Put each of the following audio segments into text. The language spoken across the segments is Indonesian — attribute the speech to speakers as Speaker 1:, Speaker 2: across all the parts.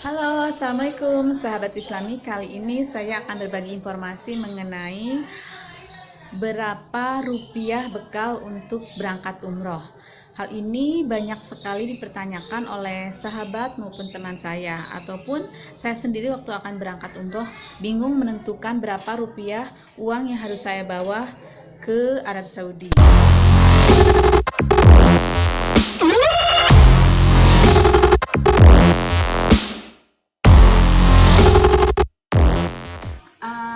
Speaker 1: Halo, Assalamualaikum sahabat Islami. Kali ini saya akan berbagi informasi mengenai berapa rupiah bekal untuk berangkat umroh. Hal ini banyak sekali dipertanyakan oleh sahabat maupun teman saya, ataupun saya sendiri waktu akan berangkat umroh bingung menentukan berapa rupiah uang yang harus saya bawa ke Arab Saudi.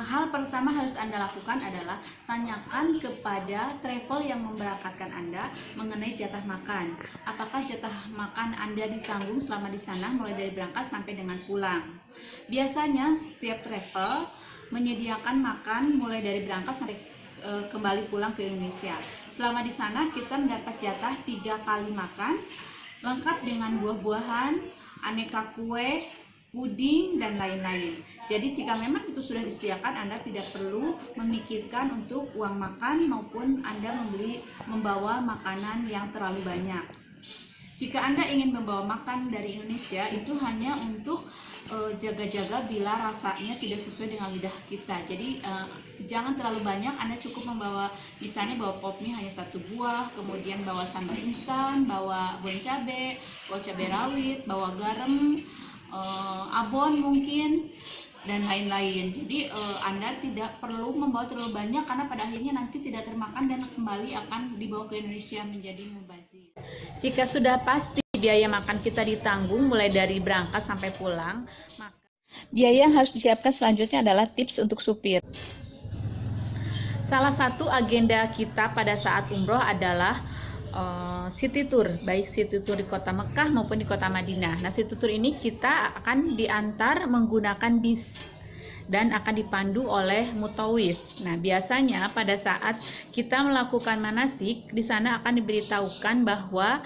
Speaker 1: Hal pertama harus Anda lakukan adalah tanyakan kepada travel yang memberangkatkan Anda mengenai jatah makan. Apakah jatah makan Anda ditanggung selama di sana mulai dari berangkat sampai dengan pulang? Biasanya setiap travel menyediakan makan mulai dari berangkat sampai kembali pulang ke Indonesia. Selama di sana kita mendapat jatah 3 kali makan lengkap dengan buah-buahan, aneka kue, puding, dan lain-lain. Jadi jika memang itu sudah disediakan, Anda tidak perlu memikirkan untuk uang makan maupun Anda membawa makanan yang terlalu banyak. Jika Anda ingin membawa makan dari Indonesia, itu hanya untuk jaga-jaga bila rasanya tidak sesuai dengan lidah kita. Jadi jangan terlalu banyak. Anda cukup membawa, misalnya bawa pop mie hanya 1 buah, kemudian bawa sambal instan, bawa bon cabai, bawa cabai rawit, bawa garam, abon mungkin, dan lain-lain. Jadi Anda tidak perlu membawa terlalu banyak karena pada akhirnya nanti tidak termakan dan kembali akan dibawa ke Indonesia menjadi mubazir. Jika sudah pasti biaya makan kita ditanggung mulai dari berangkat sampai pulang, maka biaya yang harus disiapkan selanjutnya adalah tips untuk supir. Salah satu agenda kita pada saat umroh adalah city tour, baik city tour di kota Mekah maupun di kota Madinah. Nah, city tour ini kita akan diantar menggunakan bis dan akan dipandu oleh mutawif. Nah, biasanya pada saat kita melakukan manasik, di sana akan diberitahukan bahwa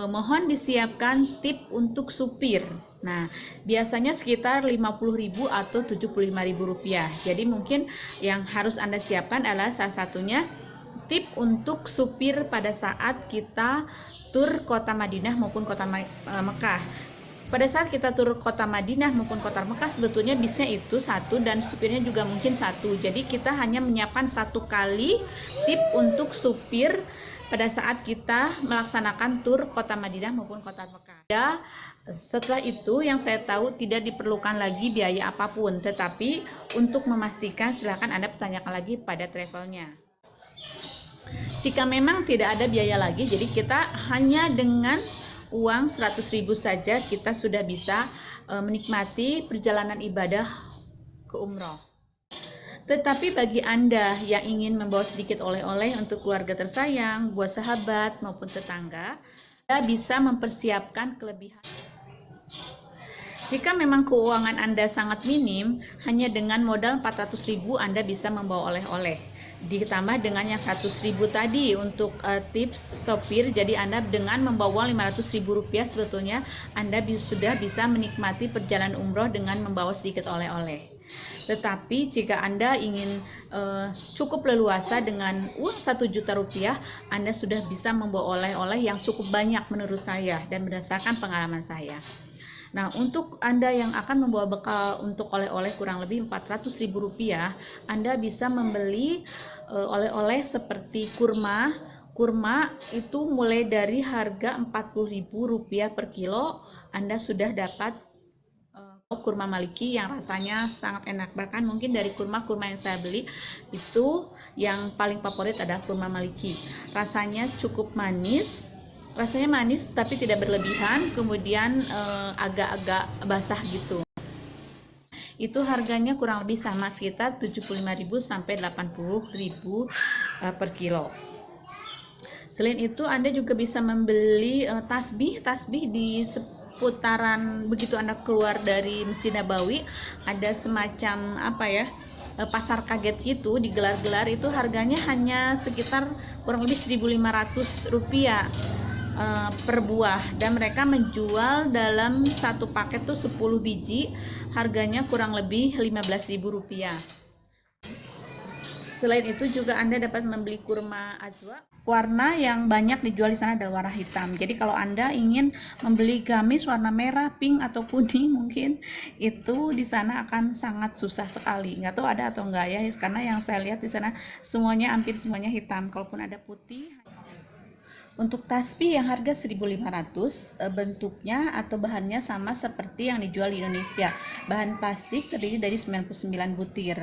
Speaker 1: mohon disiapkan tip untuk supir. Nah, biasanya sekitar 50.000 atau 75.000 rupiah. Jadi mungkin yang harus Anda siapkan adalah salah satunya tip untuk supir pada saat kita tur kota Madinah maupun kota Mekah. Pada saat kita tur kota Madinah maupun kota Mekah, sebetulnya bisnya itu satu dan supirnya juga mungkin satu. Jadi kita hanya menyiapkan 1 kali tip untuk supir pada saat kita melaksanakan tur kota Madinah maupun kota Mekah. Ya, setelah itu yang saya tahu tidak diperlukan lagi biaya apapun, tetapi untuk memastikan silakan Anda tanyakan lagi pada travelnya. Jika memang tidak ada biaya lagi, jadi kita hanya dengan uang 100.000 saja kita sudah bisa menikmati perjalanan ibadah ke umroh. Tetapi bagi Anda yang ingin membawa sedikit oleh-oleh untuk keluarga tersayang, buat sahabat maupun tetangga, Anda bisa mempersiapkan kelebihan. Jika memang keuangan Anda sangat minim, hanya dengan modal 400.000 Anda bisa membawa oleh-oleh. Ditambah dengan yang 100.000 tadi untuk tips sopir, jadi Anda dengan membawa 500.000 rupiah sebetulnya Anda sudah bisa menikmati perjalanan umroh dengan membawa sedikit oleh-oleh. Tetapi jika Anda ingin cukup leluasa dengan uang 1 juta rupiah, Anda sudah bisa membawa oleh-oleh yang cukup banyak menurut saya dan berdasarkan pengalaman saya. Nah, untuk Anda yang akan membawa bekal untuk oleh-oleh kurang lebih 400.000 rupiah, Anda bisa membeli oleh-oleh seperti kurma. Kurma itu mulai dari harga 40.000 rupiah per kilo, Anda sudah dapat kurma maliki yang rasanya sangat enak. Bahkan mungkin dari kurma-kurma yang saya beli itu yang paling favorit adalah kurma maliki. Rasanya cukup manis. Rasanya manis tapi tidak berlebihan, kemudian agak-agak basah gitu. Itu harganya kurang lebih sama, sekitar 75.000 sampai 80.000 per kilo. Selain itu Anda juga bisa membeli tasbih di seputaran begitu Anda keluar dari Masjid Nabawi, ada semacam pasar kaget gitu digelar-gelar, itu harganya hanya sekitar kurang lebih 1.500 rupiah per buah, dan mereka menjual dalam satu paket tuh 10 biji, harganya kurang lebih 15.000 rupiah. Selain itu juga Anda dapat membeli kurma ajwa. Warna yang banyak dijual di sana adalah warna hitam. Jadi kalau Anda ingin membeli gamis warna merah, pink atau kuning mungkin itu di sana akan sangat susah sekali. Nggak tahu ada atau enggak ya, karena yang saya lihat di sana semuanya hampir semuanya hitam. Kalaupun ada putih. Untuk tasbih yang harga 1.500, bentuknya atau bahannya sama seperti yang dijual di Indonesia. Bahan plastik terdiri dari 99 butir.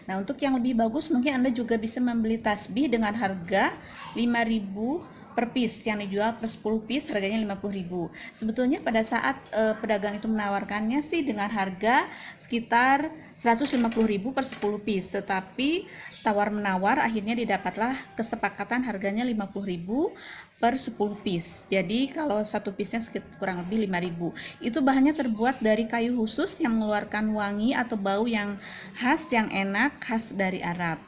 Speaker 1: Nah, untuk yang lebih bagus mungkin Anda juga bisa membeli tasbih dengan harga 5.000 per piece, yang dijual per 10 piece harganya 50.000. Sebetulnya pada saat pedagang itu menawarkannya sih dengan harga sekitar 150.000 per 10 piece, tetapi tawar menawar akhirnya didapatlah kesepakatan harganya 50.000 per 10 piece. Jadi kalau satu piece-nya sekitar kurang lebih 5.000. Itu bahannya terbuat dari kayu khusus yang mengeluarkan wangi atau bau yang khas, yang enak, khas dari Arab.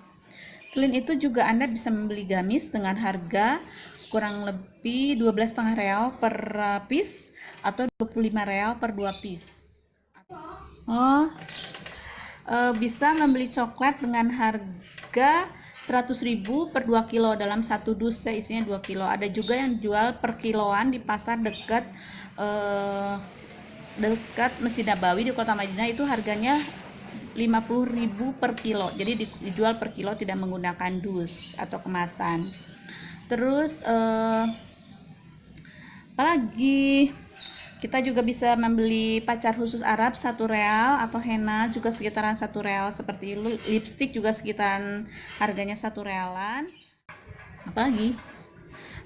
Speaker 1: Selain itu juga Anda bisa membeli gamis dengan harga kurang lebih 12,5 real per piece atau 25 real per 2 piece. Bisa membeli coklat dengan harga 100.000 per 2 kilo dalam satu dus isinya 2 kilo. Ada juga yang jual per kiloan di pasar dekat Masjid Nabawi di Kota Madinah, itu harganya 50.000 per kilo. Jadi dijual per kilo, tidak menggunakan dus atau kemasan. Terus apalagi, kita juga bisa membeli pacar khusus Arab 1 real atau henna juga sekitaran 1 real, seperti lipstick juga sekitaran harganya 1 realan. Apalagi,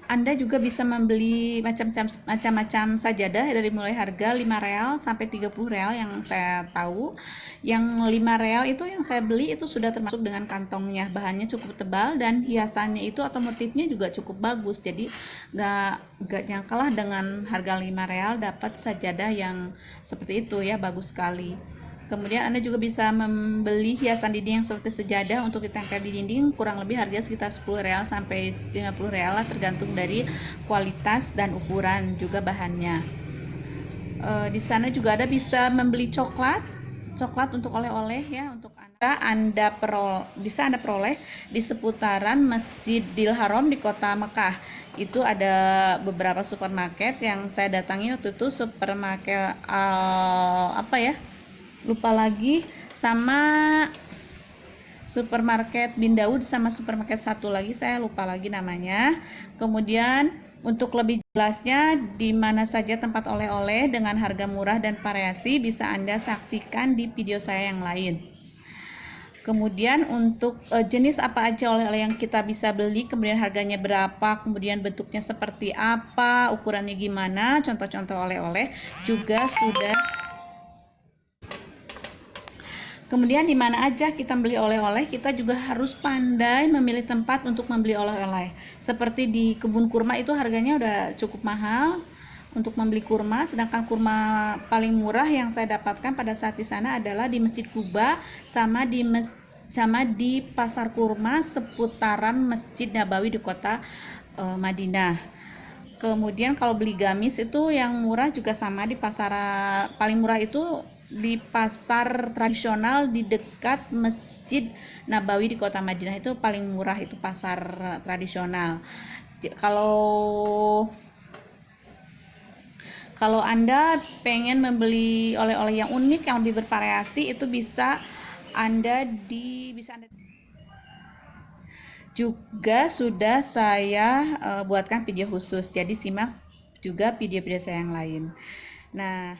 Speaker 1: Anda juga bisa membeli macam-macam sajadah dari mulai harga 5 real sampai 30 real yang saya tahu. Yang 5 real itu yang saya beli itu sudah termasuk dengan kantongnya. Bahannya cukup tebal dan hiasannya itu atau motifnya juga cukup bagus. Jadi nggak nyangkalah dengan harga 5 real dapat sajadah yang seperti itu ya, bagus sekali. Kemudian Anda juga bisa membeli hiasan dinding yang seperti sejadah untuk ditempel di dinding, kurang lebih harga sekitar 10 real sampai 50 real lah, tergantung dari kualitas dan ukuran juga bahannya. Di sana juga ada bisa membeli coklat untuk oleh-oleh ya, untuk bisa Anda peroleh di seputaran Masjidil Haram di Kota Mekah. Itu ada beberapa supermarket yang saya datangi waktu itu, supermarket lupa lagi, sama supermarket Bin Daud, sama supermarket satu lagi saya lupa lagi namanya. Kemudian untuk lebih jelasnya di mana saja tempat oleh-oleh dengan harga murah dan variasi bisa Anda saksikan di video saya yang lain. Kemudian untuk jenis apa aja oleh-oleh yang kita bisa beli, kemudian harganya berapa, kemudian bentuknya seperti apa, ukurannya gimana, contoh-contoh oleh-oleh juga sudah. Kemudian di mana aja kita beli oleh-oleh, kita juga harus pandai memilih tempat untuk membeli oleh-oleh. Seperti di kebun kurma itu harganya udah cukup mahal untuk membeli kurma, sedangkan kurma paling murah yang saya dapatkan pada saat di sana adalah di Masjid Kuba sama di pasar kurma seputaran Masjid Nabawi di Kota Madinah. Kemudian kalau beli gamis itu yang murah juga sama di pasar, paling murah itu di pasar tradisional di dekat Masjid Nabawi di Kota Madinah, itu paling murah, itu pasar tradisional. Kalau Anda pengen membeli oleh-oleh yang unik, yang lebih bervariasi, itu bisa Anda juga sudah saya buatkan video khusus, jadi simak juga video-video saya yang lain. Nah,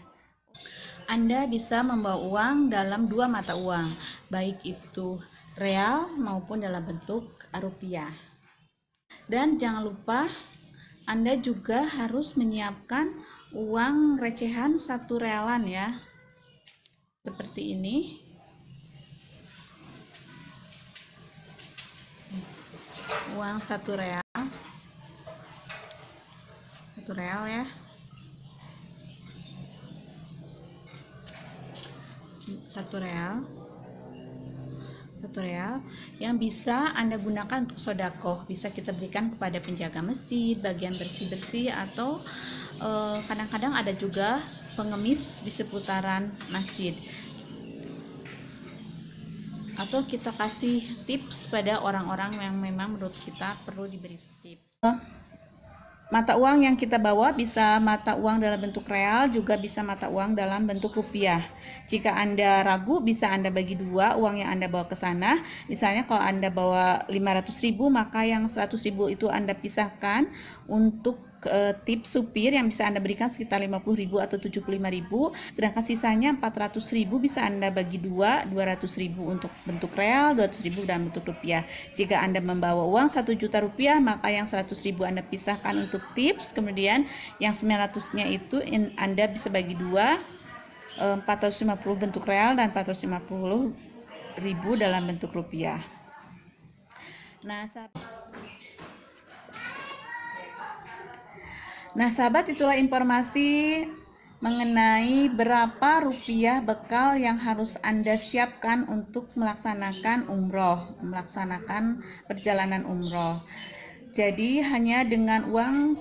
Speaker 1: Anda bisa membawa uang dalam 2 mata uang, baik itu real maupun dalam bentuk rupiah. Dan jangan lupa Anda juga harus menyiapkan uang recehan 1 realan ya, seperti ini. Uang 1 real ya, 1 real yang bisa Anda gunakan untuk sodakoh. Bisa kita berikan kepada penjaga masjid, bagian bersih-bersih, atau kadang-kadang ada juga pengemis di seputaran masjid. atau kita kasih tips pada orang-orang yang memang menurut kita perlu diberi tips. Mata uang yang kita bawa bisa mata uang dalam bentuk real, juga bisa mata uang dalam bentuk rupiah. Jika Anda ragu, bisa Anda bagi dua uang yang Anda bawa ke sana. Misalnya kalau Anda bawa 500.000, maka yang 100.000 itu Anda pisahkan untuk tips supir yang bisa Anda berikan sekitar 50.000 atau 75.000. Sedangkan sisanya 400.000 bisa Anda bagi dua, 200.000 untuk bentuk real, 200.000 dalam bentuk rupiah. Jika Anda membawa uang 1 juta rupiah, maka yang 100.000 Anda pisahkan untuk tips, kemudian yang 900-nya itu Anda bisa bagi dua, 450 bentuk real dan 450.000 dalam bentuk rupiah. Nah, sahabat, itulah informasi mengenai berapa rupiah bekal yang harus Anda siapkan untuk melaksanakan umroh, melaksanakan perjalanan umroh. Jadi hanya dengan uang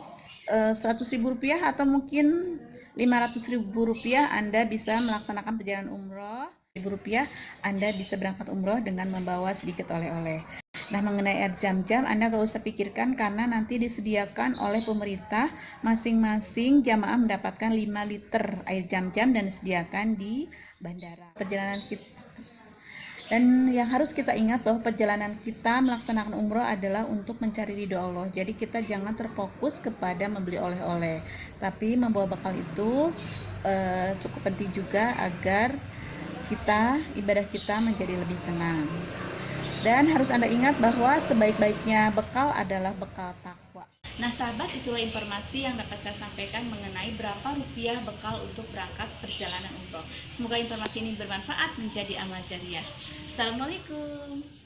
Speaker 1: 100.000 rupiah atau mungkin 500.000 rupiah Anda bisa melaksanakan perjalanan umroh. Rupiah Anda bisa berangkat umroh dengan membawa sedikit oleh-oleh. Nah, mengenai air jam-jam Anda gak usah pikirkan karena nanti disediakan oleh pemerintah, masing-masing jamaah mendapatkan 5 liter air jam-jam dan disediakan di bandara. Perjalanan kita, dan yang harus kita ingat bahwa perjalanan kita melaksanakan umroh adalah untuk mencari ridho Allah. Jadi kita jangan terfokus kepada membeli oleh-oleh, tapi membawa bekal itu cukup penting juga agar ibadah kita menjadi lebih tenang. Dan harus Anda ingat bahwa sebaik-baiknya bekal adalah bekal takwa. Nah, sahabat, itulah informasi yang dapat saya sampaikan mengenai berapa rupiah bekal untuk berangkat perjalanan umroh. Semoga informasi ini bermanfaat menjadi amal jariah. Assalamualaikum.